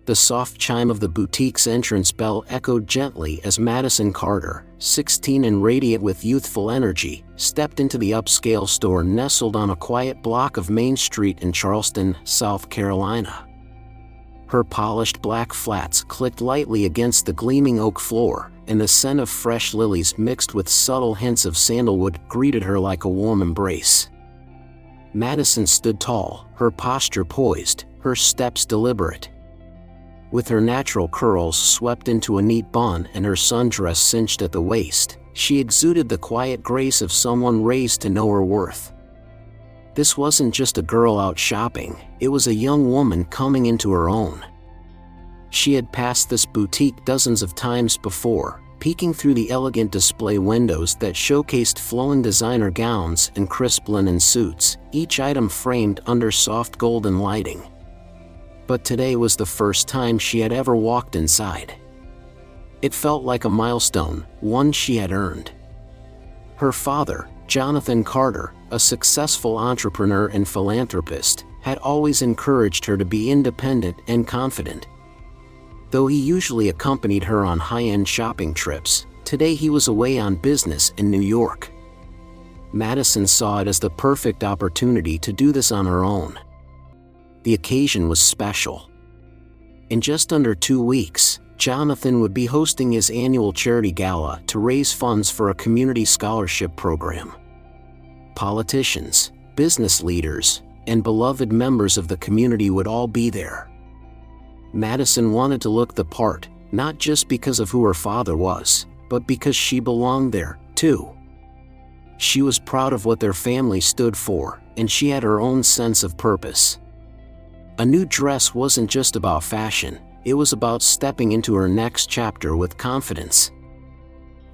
The soft chime of the boutique's entrance bell echoed gently as Madison Carter, 16 and radiant with youthful energy, stepped into the upscale store nestled on a quiet block of Main Street in Charleston, South Carolina. Her polished black flats clicked lightly against the gleaming oak floor, and the scent of fresh lilies mixed with subtle hints of sandalwood greeted her like a warm embrace. Madison stood tall, her posture poised, her steps deliberate. With her natural curls swept into a neat bun and her sundress cinched at the waist, she exuded the quiet grace of someone raised to know her worth. This wasn't just a girl out shopping, it was a young woman coming into her own. She had passed this boutique dozens of times before, peeking through the elegant display windows that showcased flowing designer gowns and crisp linen suits, each item framed under soft golden lighting. But today was the first time she had ever walked inside. It felt like a milestone, one she had earned. Her father, Jonathan Carter, a successful entrepreneur and philanthropist, had always encouraged her to be independent and confident. Though he usually accompanied her on high-end shopping trips, today he was away on business in New York. Madison saw it as the perfect opportunity to do this on her own. The occasion was special. In just under 2 weeks, Jonathan would be hosting his annual charity gala to raise funds for a community scholarship program. Politicians, business leaders, and beloved members of the community would all be there. Madison wanted to look the part, not just because of who her father was, but because she belonged there, too. She was proud of what their family stood for, and she had her own sense of purpose. A new dress wasn't just about fashion, it was about stepping into her next chapter with confidence.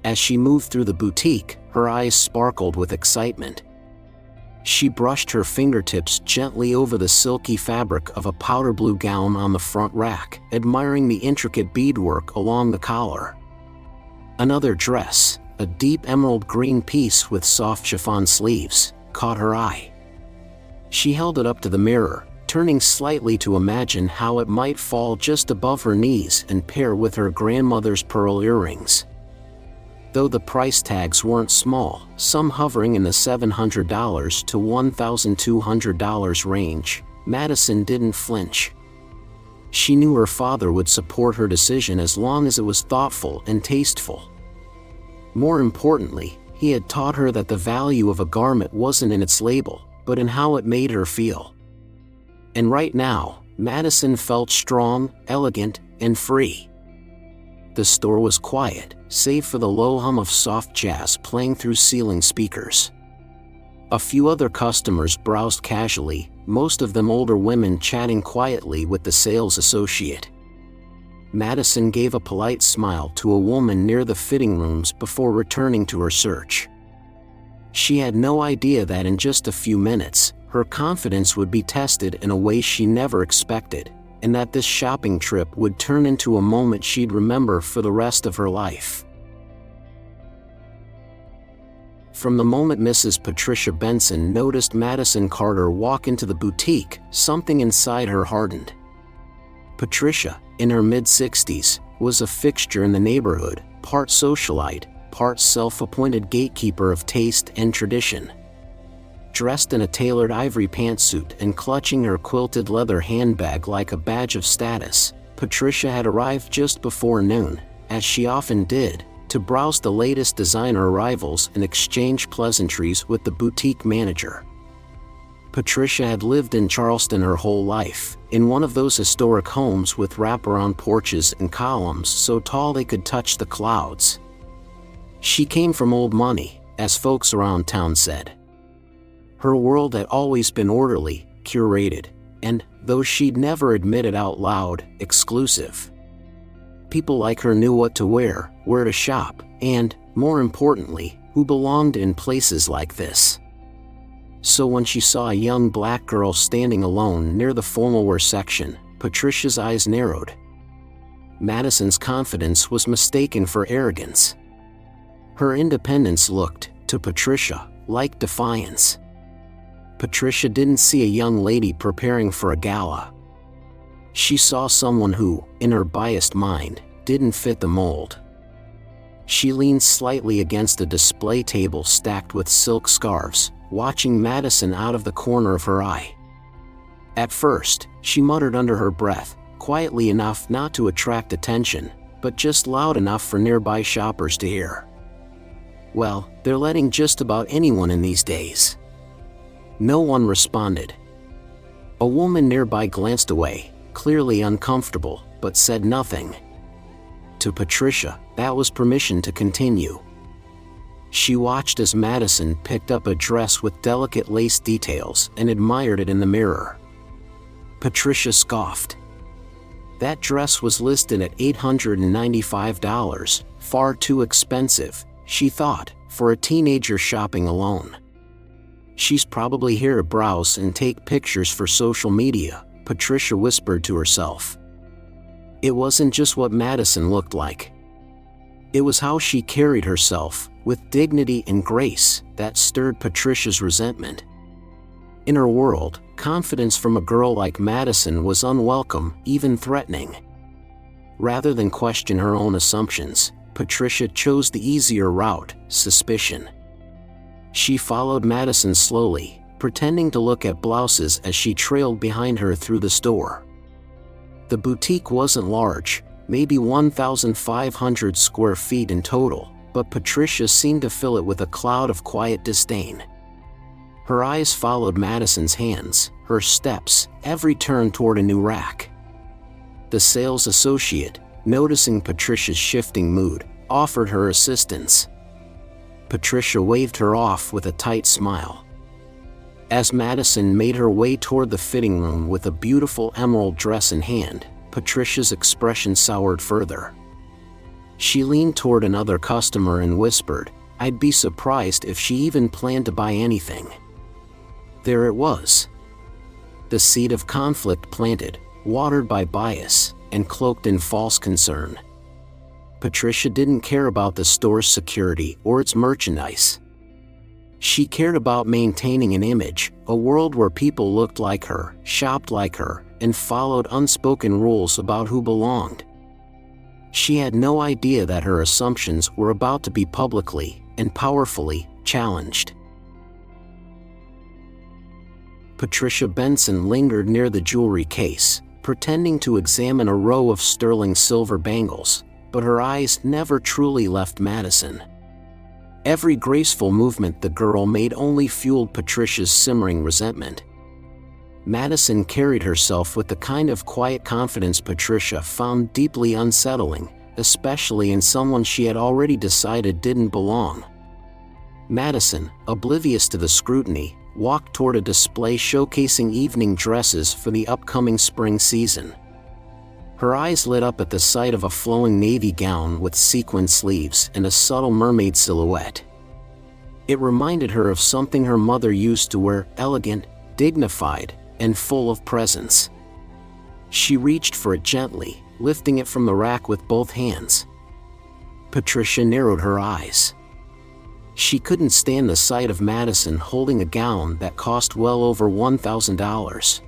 As she moved through the boutique, her eyes sparkled with excitement. She brushed her fingertips gently over the silky fabric of a powder blue gown on the front rack, admiring the intricate beadwork along the collar. Another dress, a deep emerald green piece with soft chiffon sleeves, caught her eye. She held it up to the mirror, turning slightly to imagine how it might fall just above her knees and pair with her grandmother's pearl earrings. Though the price tags weren't small, some hovering in the $700 to $1,200 range, Madison didn't flinch. She knew her father would support her decision as long as it was thoughtful and tasteful. More importantly, he had taught her that the value of a garment wasn't in its label, but in how it made her feel. And right now, Madison felt strong, elegant, and free. The store was quiet, save for the low hum of soft jazz playing through ceiling speakers. A few other customers browsed casually, most of them older women chatting quietly with the sales associate. Madison gave a polite smile to a woman near the fitting rooms before returning to her search. She had no idea that in just a few minutes, her confidence would be tested in a way she never expected, and that this shopping trip would turn into a moment she'd remember for the rest of her life. From the moment Mrs. Patricia Benson noticed Madison Carter walk into the boutique, something inside her hardened. Patricia, in her mid-60s, was a fixture in the neighborhood, part socialite, part self-appointed gatekeeper of taste and tradition. Dressed in a tailored ivory pantsuit and clutching her quilted leather handbag like a badge of status, Patricia had arrived just before noon, as she often did, to browse the latest designer arrivals and exchange pleasantries with the boutique manager. Patricia had lived in Charleston her whole life, in one of those historic homes with wraparound porches and columns so tall they could touch the clouds. She came from old money, as folks around town said. Her world had always been orderly, curated, and, though she'd never admit it out loud, exclusive. People like her knew what to wear, where to shop, and, more importantly, who belonged in places like this. So when she saw a young black girl standing alone near the formal wear section, Patricia's eyes narrowed. Madison's confidence was mistaken for arrogance. Her independence looked, to Patricia, like defiance. Patricia didn't see a young lady preparing for a gala. She saw someone who, in her biased mind, didn't fit the mold. She leaned slightly against a display table stacked with silk scarves, watching Madison out of the corner of her eye. At first, she muttered under her breath, quietly enough not to attract attention, but just loud enough for nearby shoppers to hear. "Well, they're letting just about anyone in these days." No one responded. A woman nearby glanced away, clearly uncomfortable, but said nothing. To Patricia, that was permission to continue. She watched as Madison picked up a dress with delicate lace details and admired it in the mirror. Patricia scoffed. That dress was listed at $895, far too expensive, she thought, for a teenager shopping alone. She's probably here to browse and take pictures for social media, Patricia whispered to herself. It wasn't just what Madison looked like. It was how she carried herself, with dignity and grace, that stirred Patricia's resentment. In her world, confidence from a girl like Madison was unwelcome, even threatening. Rather than question her own assumptions, Patricia chose the easier route, suspicion. She followed Madison slowly, pretending to look at blouses as she trailed behind her through the store. The boutique wasn't large, maybe 1,500 square feet in total, but Patricia seemed to fill it with a cloud of quiet disdain. Her eyes followed Madison's hands, her steps, every turn toward a new rack. The sales associate, noticing Patricia's shifting mood, offered her assistance. Patricia waved her off with a tight smile. As Madison made her way toward the fitting room with a beautiful emerald dress in hand, Patricia's expression soured further. She leaned toward another customer and whispered, "I'd be surprised if she even planned to buy anything." There it was. The seed of conflict planted, watered by bias, and cloaked in false concern. Patricia didn't care about the store's security or its merchandise. She cared about maintaining an image, a world where people looked like her, shopped like her, and followed unspoken rules about who belonged. She had no idea that her assumptions were about to be publicly and powerfully challenged. Patricia Benson lingered near the jewelry case, pretending to examine a row of sterling silver bangles, but her eyes never truly left Madison. Every graceful movement the girl made only fueled Patricia's simmering resentment. Madison carried herself with the kind of quiet confidence Patricia found deeply unsettling, especially in someone she had already decided didn't belong. Madison, oblivious to the scrutiny, walked toward a display showcasing evening dresses for the upcoming spring season. Her eyes lit up at the sight of a flowing navy gown with sequin sleeves and a subtle mermaid silhouette. It reminded her of something her mother used to wear, elegant, dignified, and full of presence. She reached for it gently, lifting it from the rack with both hands. Patricia narrowed her eyes. She couldn't stand the sight of Madison holding a gown that cost well over $1,000.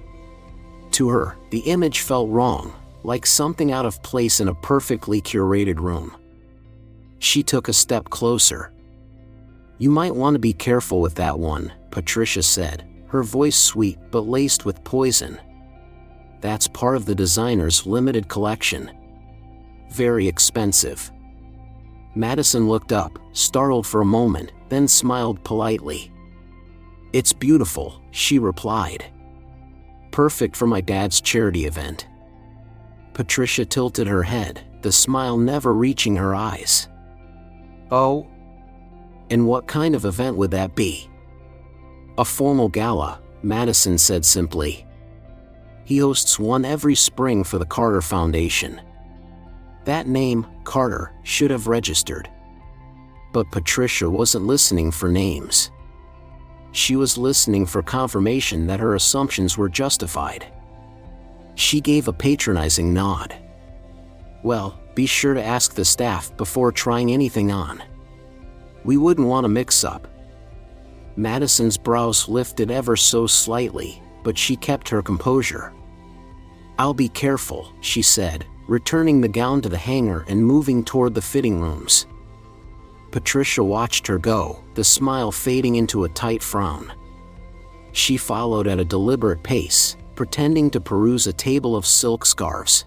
To her, the image felt wrong, like something out of place in a perfectly curated room. She took a step closer. "You might want to be careful with that one," Patricia said, her voice sweet but laced with poison. "That's part of the designer's limited collection. Very expensive." Madison looked up, startled for a moment, then smiled politely. "It's beautiful," she replied. "Perfect for my dad's charity event." Patricia tilted her head, the smile never reaching her eyes. "Oh? And what kind of event would that be?" "A formal gala," Madison said simply. "He hosts one every spring for the Carter Foundation." That name, Carter, should have registered. But Patricia wasn't listening for names. She was listening for confirmation that her assumptions were justified. She gave a patronizing nod. "Well, be sure to ask the staff before trying anything on. We wouldn't want a mix-up." Madison's brows lifted ever so slightly, but she kept her composure. "I'll be careful," she said, returning the gown to the hanger and moving toward the fitting rooms. Patricia watched her go, the smile fading into a tight frown. She followed at a deliberate pace, pretending to peruse a table of silk scarves.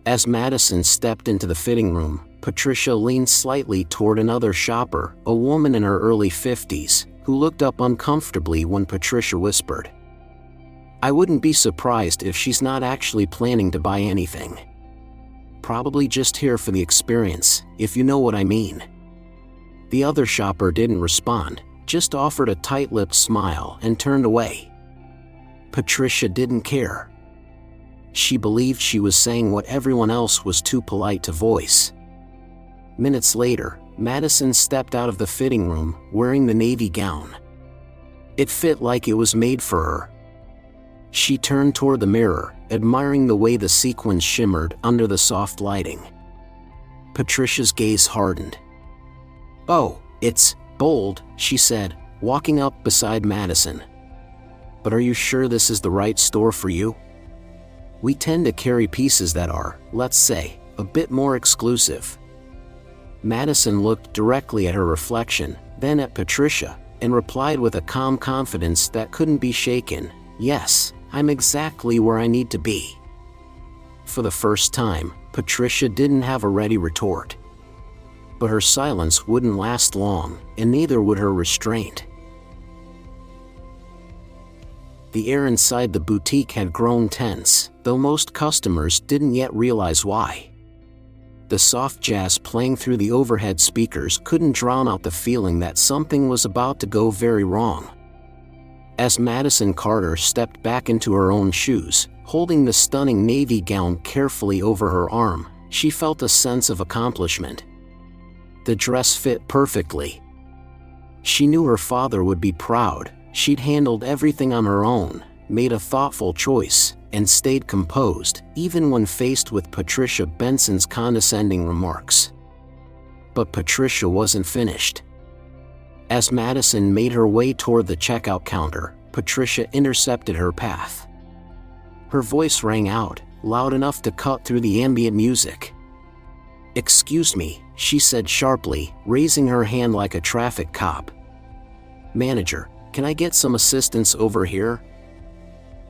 As Madison stepped into the fitting room, Patricia leaned slightly toward another shopper, a woman in her early 50s, who looked up uncomfortably when Patricia whispered, "I wouldn't be surprised if she's not actually planning to buy anything. Probably just here for the experience, if you know what I mean." The other shopper didn't respond, just offered a tight-lipped smile and turned away. Patricia didn't care. She believed she was saying what everyone else was too polite to voice. Minutes later, Madison stepped out of the fitting room, wearing the navy gown. It fit like it was made for her. She turned toward the mirror, admiring the way the sequins shimmered under the soft lighting. Patricia's gaze hardened. "Oh, it's bold," she said, walking up beside Madison. "But are you sure this is the right store for you? We tend to carry pieces that are, let's say, a bit more exclusive." Madison looked directly at her reflection, then at Patricia, and replied with a calm confidence that couldn't be shaken, "Yes, I'm exactly where I need to be." For the first time, Patricia didn't have a ready retort. But her silence wouldn't last long, and neither would her restraint. The air inside the boutique had grown tense, though most customers didn't yet realize why. The soft jazz playing through the overhead speakers couldn't drown out the feeling that something was about to go very wrong. As Madison Carter stepped back into her own shoes, holding the stunning navy gown carefully over her arm, she felt a sense of accomplishment. The dress fit perfectly. She knew her father would be proud. She'd handled everything on her own, made a thoughtful choice, and stayed composed, even when faced with Patricia Benson's condescending remarks. But Patricia wasn't finished. As Madison made her way toward the checkout counter, Patricia intercepted her path. Her voice rang out, loud enough to cut through the ambient music. "Excuse me," she said sharply, raising her hand like a traffic cop. "Manager, can I get some assistance over here?"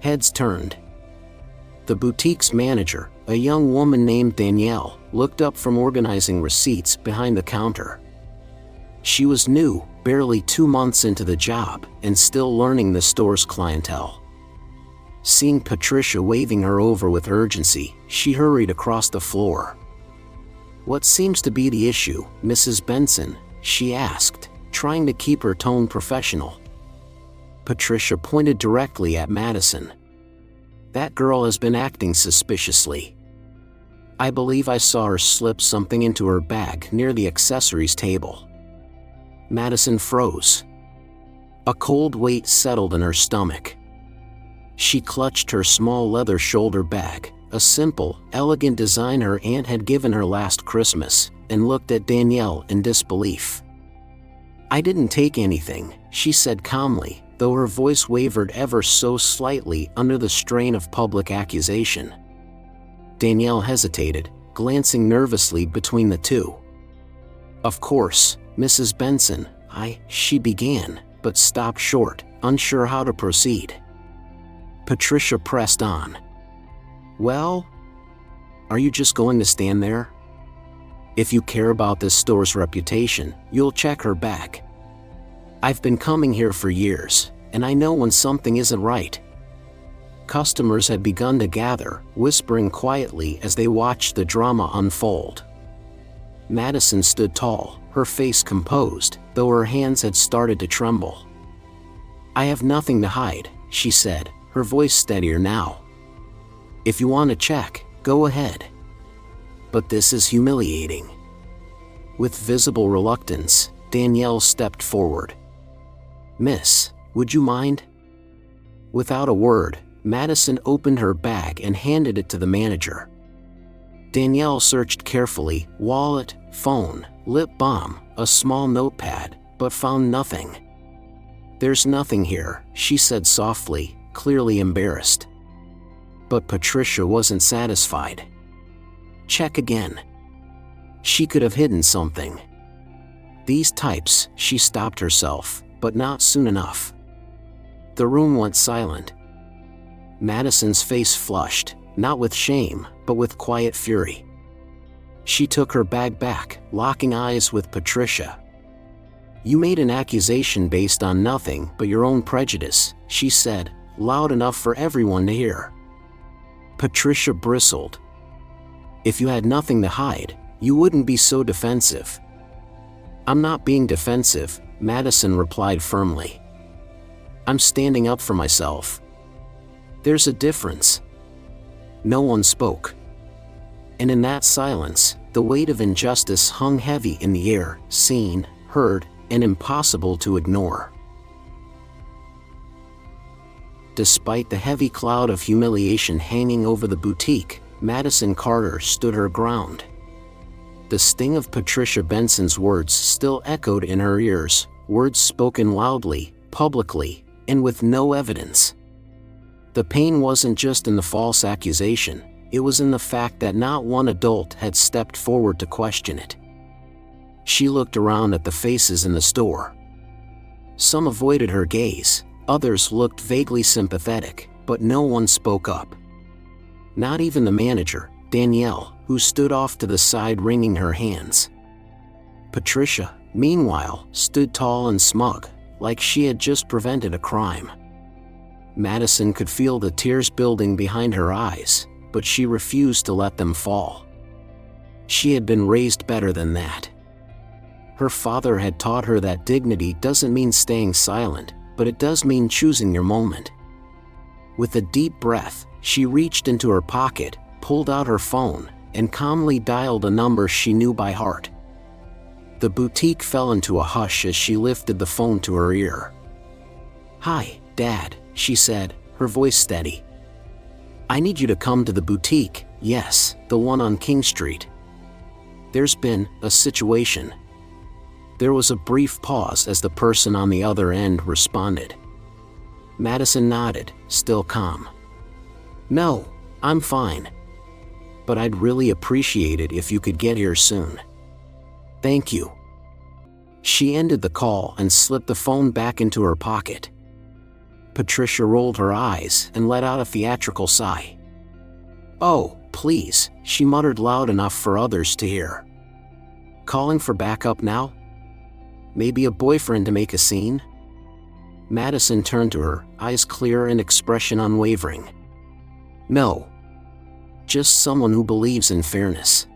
Heads turned. The boutique's manager, a young woman named Danielle, looked up from organizing receipts behind the counter. She was new, barely 2 months into the job, and still learning the store's clientele. Seeing Patricia waving her over with urgency, she hurried across the floor. "What seems to be the issue, Mrs. Benson?" she asked, trying to keep her tone professional. Patricia pointed directly at Madison. "That girl has been acting suspiciously. I believe I saw her slip something into her bag near the accessories table." Madison froze. A cold weight settled in her stomach. She clutched her small leather shoulder bag, a simple, elegant design her aunt had given her last Christmas, and looked at Danielle in disbelief. "I didn't take anything," she said calmly, though her voice wavered ever so slightly under the strain of public accusation. Danielle hesitated, glancing nervously between the two. "Of course, Mrs. Benson, she began, but stopped short, unsure how to proceed. Patricia pressed on. "Well? Are you just going to stand there? If you care about this store's reputation, you'll check her bag. I've been coming here for years, and I know when something isn't right." Customers had begun to gather, whispering quietly as they watched the drama unfold. Madison stood tall, her face composed, though her hands had started to tremble. "I have nothing to hide," she said, her voice steadier now. "If you want to check, go ahead. But this is humiliating." With visible reluctance, Danielle stepped forward. "Miss, would you mind?" Without a word, Madison opened her bag and handed it to the manager. Danielle searched carefully, wallet, phone, lip balm, a small notepad, but found nothing. "There's nothing here," she said softly, clearly embarrassed. But Patricia wasn't satisfied. Check again. She could have hidden something. These types, she stopped herself, but not soon enough. The room went silent. Madison's face flushed, not with shame, but with quiet fury. She took her bag back, locking eyes with Patricia. You made an accusation based on nothing but your own prejudice, she said, loud enough for everyone to hear. Patricia bristled. If you had nothing to hide, you wouldn't be so defensive. I'm not being defensive, Madison replied firmly. I'm standing up for myself. There's a difference. No one spoke. And in that silence, the weight of injustice hung heavy in the air, seen, heard, and impossible to ignore. Despite the heavy cloud of humiliation hanging over the boutique, Madison Carter stood her ground. The sting of Patricia Benson's words still echoed in her ears, words spoken loudly, publicly, and with no evidence. The pain wasn't just in the false accusation, it was in the fact that not one adult had stepped forward to question it. She looked around at the faces in the store. Some avoided her gaze, others looked vaguely sympathetic, but no one spoke up. Not even the manager, Danielle, who stood off to the side wringing her hands. Patricia, meanwhile, stood tall and smug, like she had just prevented a crime. Madison could feel the tears building behind her eyes, but she refused to let them fall. She had been raised better than that. Her father had taught her that dignity doesn't mean staying silent, but it does mean choosing your moment. With a deep breath, she reached into her pocket, pulled out her phone, and calmly dialed a number she knew by heart. The boutique fell into a hush as she lifted the phone to her ear. "Hi, Dad," she said, her voice steady. "I need you to come to the boutique, yes, the one on King Street. There's been a situation." There was a brief pause as the person on the other end responded. Madison nodded, still calm. "No, I'm fine. But I'd really appreciate it if you could get here soon. Thank you." She ended the call and slipped the phone back into her pocket. Patricia rolled her eyes and let out a theatrical sigh. "Oh, please," she muttered loud enough for others to hear. "Calling for backup now? Maybe a boyfriend to make a scene?" Madison turned to her, eyes clear and expression unwavering. "No. Just someone who believes in fairness."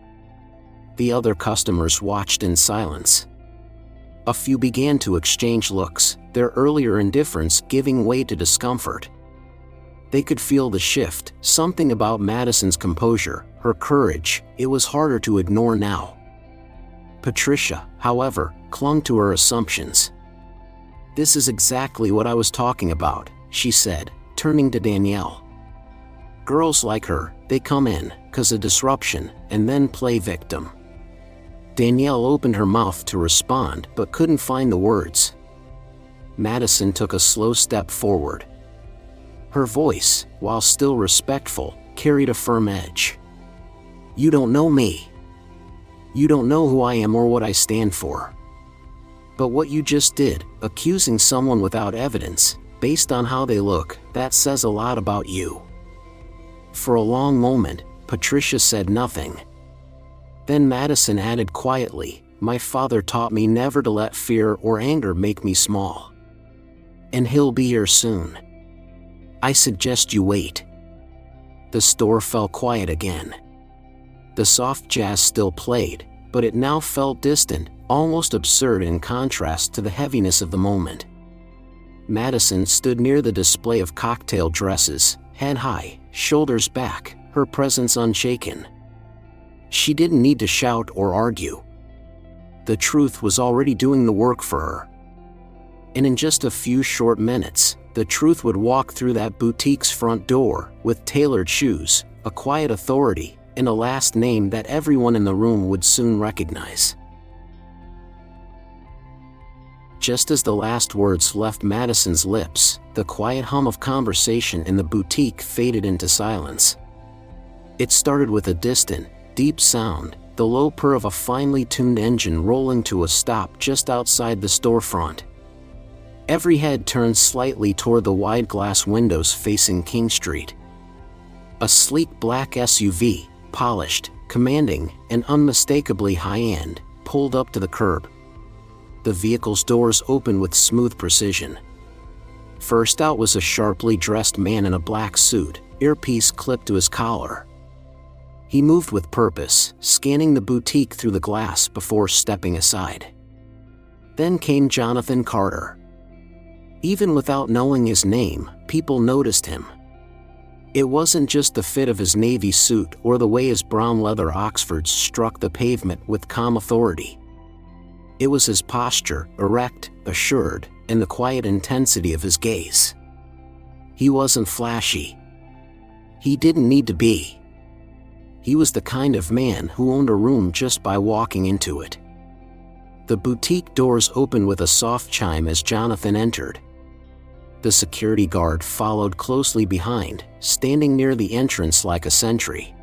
The other customers watched in silence. A few began to exchange looks, their earlier indifference giving way to discomfort. They could feel the shift, something about Madison's composure, her courage, it was harder to ignore now. Patricia, however, clung to her assumptions. "This is exactly what I was talking about," she said, turning to Danielle. "Girls like her, they come in, 'cause of disruption, and then play victim." Danielle opened her mouth to respond but couldn't find the words. Madison took a slow step forward. Her voice, while still respectful, carried a firm edge. "You don't know me. You don't know who I am or what I stand for. But what you just did, accusing someone without evidence, based on how they look, that says a lot about you." For a long moment, Patricia said nothing. Then Madison added quietly, "My father taught me never to let fear or anger make me small. And he'll be here soon. I suggest you wait." The store fell quiet again. The soft jazz still played, but it now felt distant, almost absurd in contrast to the heaviness of the moment. Madison stood near the display of cocktail dresses, head high, shoulders back, her presence unshaken. She didn't need to shout or argue. The truth was already doing the work for her. And in just a few short minutes, the truth would walk through that boutique's front door, with tailored shoes, a quiet authority, and a last name that everyone in the room would soon recognize. Just as the last words left Madison's lips, the quiet hum of conversation in the boutique faded into silence. It started with a distant, deep sound, the low purr of a finely tuned engine rolling to a stop just outside the storefront. Every head turned slightly toward the wide glass windows facing King Street. A sleek black SUV, polished, commanding, and unmistakably high-end, pulled up to the curb. The vehicle's doors opened with smooth precision. First out was a sharply dressed man in a black suit, earpiece clipped to his collar. He moved with purpose, scanning the boutique through the glass before stepping aside. Then came Jonathan Carter. Even without knowing his name, people noticed him. It wasn't just the fit of his navy suit or the way his brown leather Oxfords struck the pavement with calm authority. It was his posture, erect, assured, and the quiet intensity of his gaze. He wasn't flashy. He didn't need to be. He was the kind of man who owned a room just by walking into it. The boutique doors opened with a soft chime as Jonathan entered. The security guard followed closely behind, standing near the entrance like a sentry.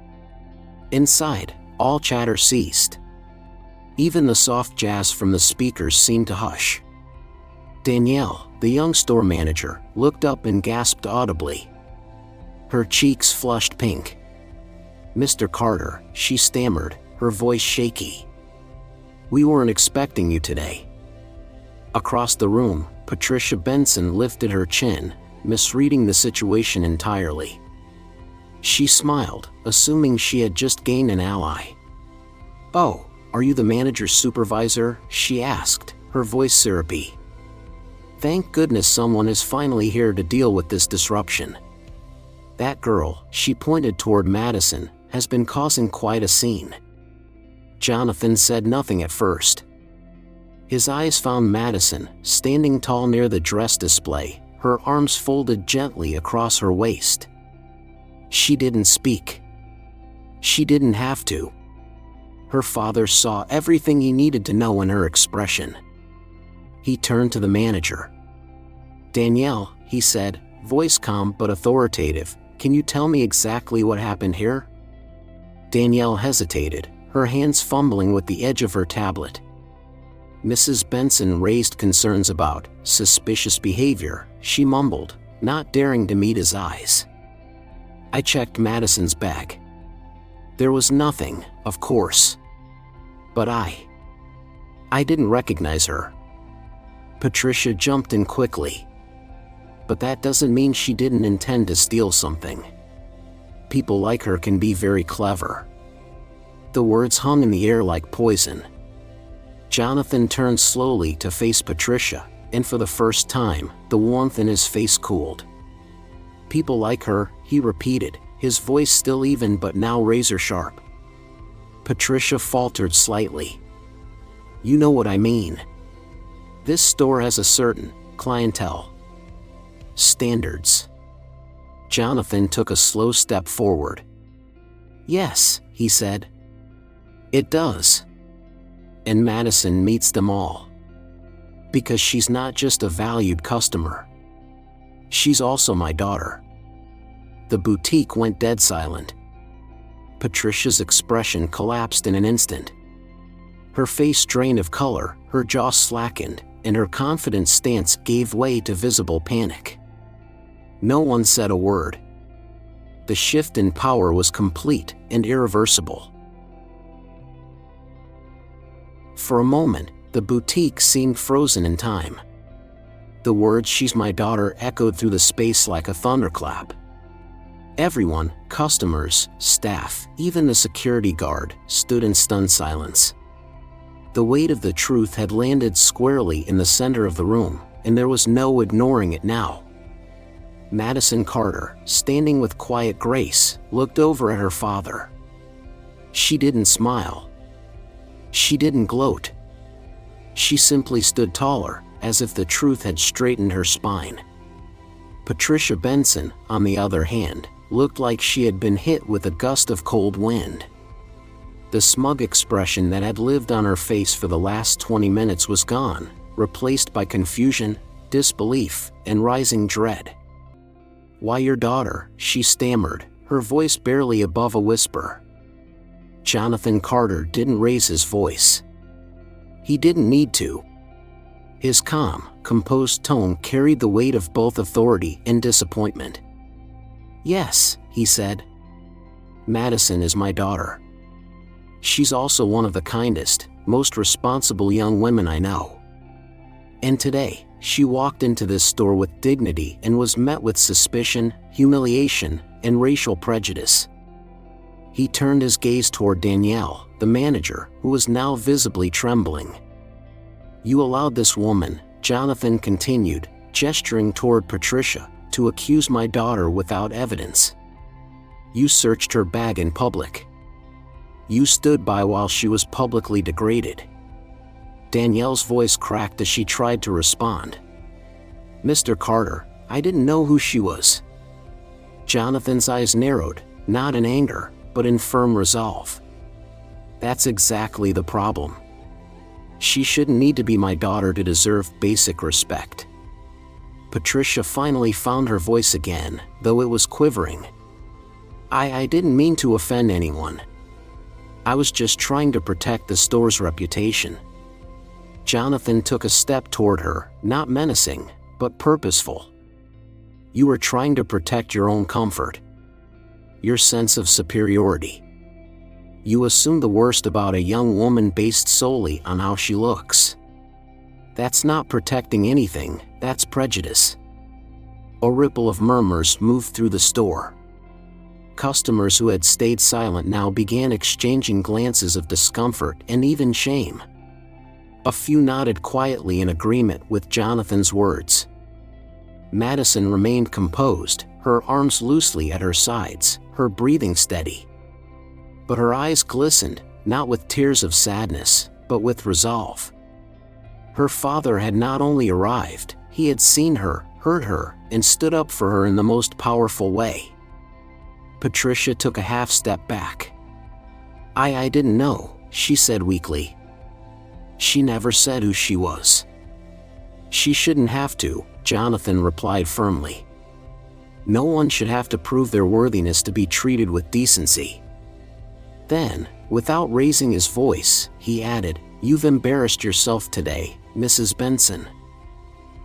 Inside, all chatter ceased. Even the soft jazz from the speakers seemed to hush. Danielle, the young store manager, looked up and gasped audibly. Her cheeks flushed pink. "Mr. Carter," she stammered, her voice shaky. "We weren't expecting you today." Across the room, Patricia Benson lifted her chin, misreading the situation entirely. She smiled, assuming she had just gained an ally. "Oh, are you the manager's supervisor?" she asked, her voice syrupy. "Thank goodness someone is finally here to deal with this disruption. That girl," she pointed toward Madison, "has been causing quite a scene." Jonathan said nothing at first. His eyes found Madison, standing tall near the dress display, her arms folded gently across her waist. She didn't speak. She didn't have to. Her father saw everything he needed to know in her expression. He turned to the manager. "Danielle," he said, voice calm but authoritative, "can you tell me exactly what happened here?" Danielle hesitated, her hands fumbling with the edge of her tablet. Mrs. Benson raised concerns about suspicious behavior, she mumbled, not daring to meet his eyes. "I checked Madison's bag. There was nothing, of course. But I didn't recognize her." Patricia jumped in quickly. "But that doesn't mean she didn't intend to steal something. People like her can be very clever." The words hung in the air like poison. Jonathan turned slowly to face Patricia, and for the first time, the warmth in his face cooled. "People like her," he repeated, his voice still even but now razor-sharp. Patricia faltered slightly. "You know what I mean. This store has a certain clientele. Standards." Jonathan took a slow step forward. "Yes," he said. "It does. And Madison meets them all. Because she's not just a valued customer. She's also my daughter." The boutique went dead silent. Patricia's expression collapsed in an instant. Her face drained of color, her jaw slackened, and her confident stance gave way to visible panic. No one said a word. The shift in power was complete and irreversible. For a moment, the boutique seemed frozen in time. The words "she's my daughter" echoed through the space like a thunderclap. Everyone, customers, staff, even the security guard, stood in stunned silence. The weight of the truth had landed squarely in the center of the room, and there was no ignoring it now. Madison Carter, standing with quiet grace, looked over at her father. She didn't smile. She didn't gloat. She simply stood taller, as if the truth had straightened her spine. Patricia Benson, on the other hand, looked like she had been hit with a gust of cold wind. The smug expression that had lived on her face for the last 20 minutes was gone, replaced by confusion, disbelief, and rising dread. "Why, your daughter," she stammered, her voice barely above a whisper. Jonathan Carter didn't raise his voice. He didn't need to. His calm, composed tone carried the weight of both authority and disappointment. "Yes," he said. "Madison is my daughter. She's also one of the kindest, most responsible young women I know. And today, she walked into this store with dignity and was met with suspicion, humiliation, and racial prejudice." He turned his gaze toward Danielle, the manager, who was now visibly trembling. "You allowed this woman," Jonathan continued, gesturing toward Patricia, "to accuse my daughter without evidence. You searched her bag in public. You stood by while she was publicly degraded." Danielle's voice cracked as she tried to respond. "Mr. Carter, I didn't know who she was." Jonathan's eyes narrowed, not in anger, but in firm resolve. "That's exactly the problem. She shouldn't need to be my daughter to deserve basic respect." Patricia finally found her voice again, though it was quivering. I didn't mean to offend anyone. I was just trying to protect the store's reputation." Jonathan took a step toward her, not menacing, but purposeful. "You were trying to protect your own comfort. Your sense of superiority. You assume the worst about a young woman based solely on how she looks. That's not protecting anything, that's prejudice." A ripple of murmurs moved through the store. Customers who had stayed silent now began exchanging glances of discomfort and even shame. A few nodded quietly in agreement with Jonathan's words. Madison remained composed, her arms loosely at her sides, her breathing steady. But her eyes glistened, not with tears of sadness, but with resolve. Her father had not only arrived, he had seen her, heard her, and stood up for her in the most powerful way. Patricia took a half step back. I didn't know," she said weakly. "She never said who she was." "She shouldn't have to," Jonathan replied firmly. "No one should have to prove their worthiness to be treated with decency." Then, without raising his voice, he added, "You've embarrassed yourself today, Mrs. Benson.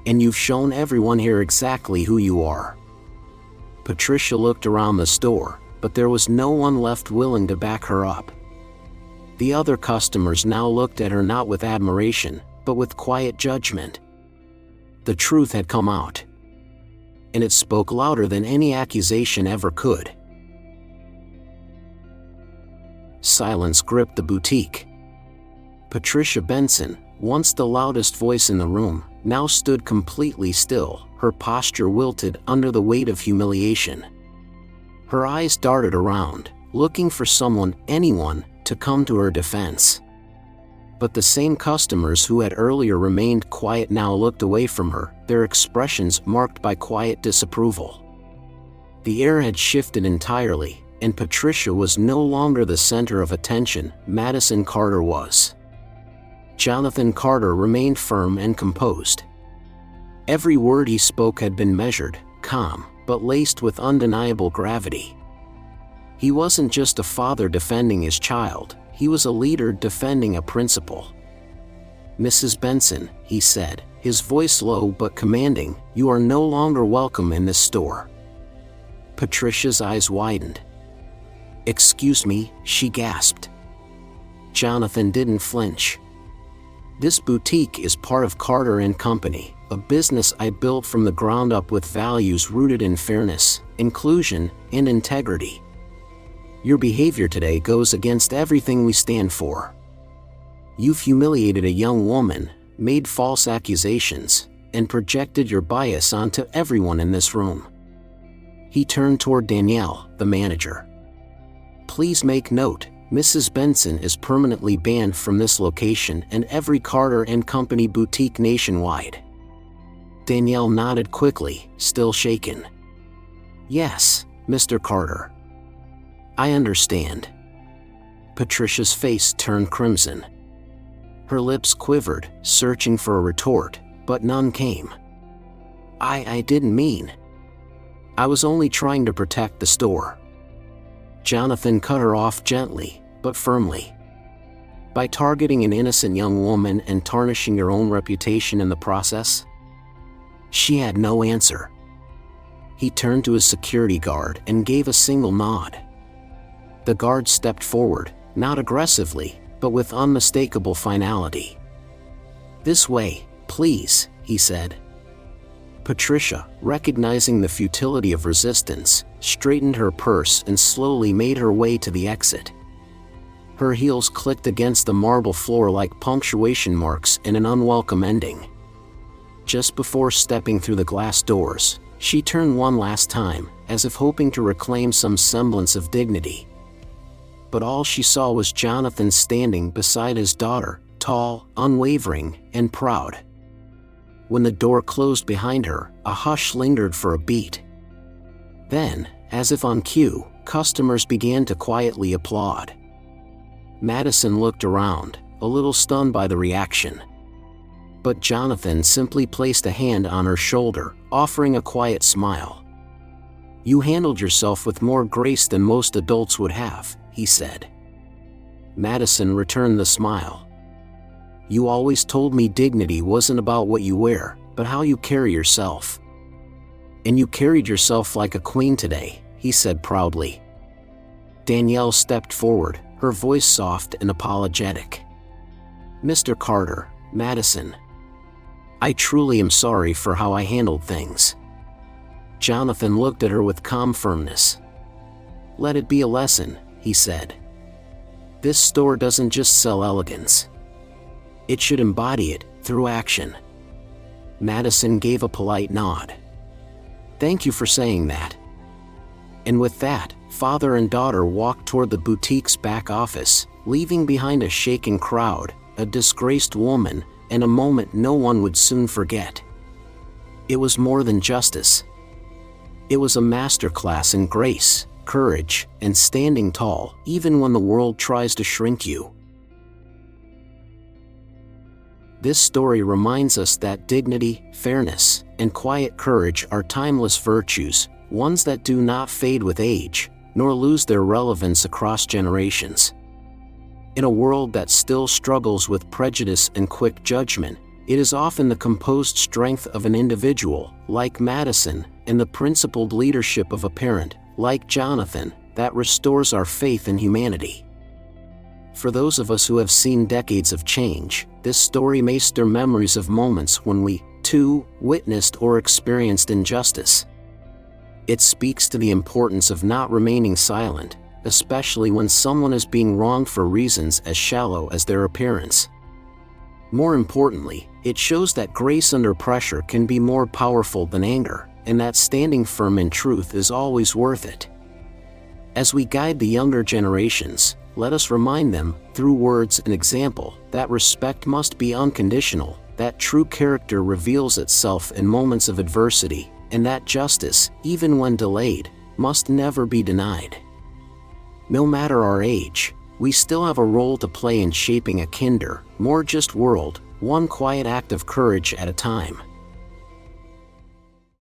And you've shown everyone here exactly who you are." Patricia looked around the store, but there was no one left willing to back her up. The other customers now looked at her not with admiration, but with quiet judgment. The truth had come out. And it spoke louder than any accusation ever could. Silence gripped the boutique. Patricia Benson, once the loudest voice in the room, now stood completely still, her posture wilted under the weight of humiliation. Her eyes darted around, looking for someone, anyone, to come to her defense. But the same customers who had earlier remained quiet now looked away from her, their expressions marked by quiet disapproval. The air had shifted entirely, and Patricia was no longer the center of attention, Madison Carter was. Jonathan Carter remained firm and composed. Every word he spoke had been measured, calm, but laced with undeniable gravity. He wasn't just a father defending his child, he was a leader defending a principle. "Mrs. Benson," he said, his voice low but commanding, "you are no longer welcome in this store." Patricia's eyes widened. "Excuse me," she gasped. Jonathan didn't flinch. "This boutique is part of Carter & Company, a business I built from the ground up with values rooted in fairness, inclusion, and integrity. Your behavior today goes against everything we stand for. You've humiliated a young woman, made false accusations, and projected your bias onto everyone in this room." He turned toward Danielle, the manager. "Please make note, Mrs. Benson is permanently banned from this location and every Carter & Company boutique nationwide." Danielle nodded quickly, still shaken. "Yes, Mr. Carter. I understand." Patricia's face turned crimson. Her lips quivered, searching for a retort, but none came. I didn't mean. I was only trying to protect the store." Jonathan cut her off gently, but firmly. "By targeting an innocent young woman and tarnishing your own reputation in the process?" She had no answer. He turned to his security guard and gave a single nod. The guard stepped forward, not aggressively, but with unmistakable finality. "This way, please," he said. Patricia, recognizing the futility of resistance, straightened her purse and slowly made her way to the exit. Her heels clicked against the marble floor like punctuation marks in an unwelcome ending. Just before stepping through the glass doors, she turned one last time, as if hoping to reclaim some semblance of dignity. But all she saw was Jonathan standing beside his daughter, tall, unwavering, and proud. When the door closed behind her, a hush lingered for a beat. Then, as if on cue, customers began to quietly applaud. Madison looked around, a little stunned by the reaction. But Jonathan simply placed a hand on her shoulder, offering a quiet smile. "You handled yourself with more grace than most adults would have," he said. Madison returned the smile. "You always told me dignity wasn't about what you wear, but how you carry yourself. And you carried yourself like a queen today," he said proudly. Danielle stepped forward, her voice soft and apologetic. "Mr. Carter, Madison. I truly am sorry for how I handled things." Jonathan looked at her with calm firmness. "Let it be a lesson," he said. "This store doesn't just sell elegance. It should embody it, through action." Madison gave a polite nod. "Thank you for saying that." And with that, father and daughter walked toward the boutique's back office, leaving behind a shaken crowd, a disgraced woman, and a moment no one would soon forget. It was more than justice. It was a masterclass in grace, courage, and standing tall, even when the world tries to shrink you. This story reminds us that dignity, fairness, and quiet courage are timeless virtues, ones that do not fade with age, nor lose their relevance across generations. In a world that still struggles with prejudice and quick judgment, it is often the composed strength of an individual, like Madison, and the principled leadership of a parent, like Jonathan, that restores our faith in humanity. For those of us who have seen decades of change, this story may stir memories of moments when we, too, witnessed or experienced injustice. It speaks to the importance of not remaining silent, especially when someone is being wronged for reasons as shallow as their appearance. More importantly, it shows that grace under pressure can be more powerful than anger, and that standing firm in truth is always worth it. As we guide the younger generations, let us remind them, through words and example, that respect must be unconditional, that true character reveals itself in moments of adversity, and that justice, even when delayed, must never be denied. No matter our age, we still have a role to play in shaping a kinder, more just world, one quiet act of courage at a time.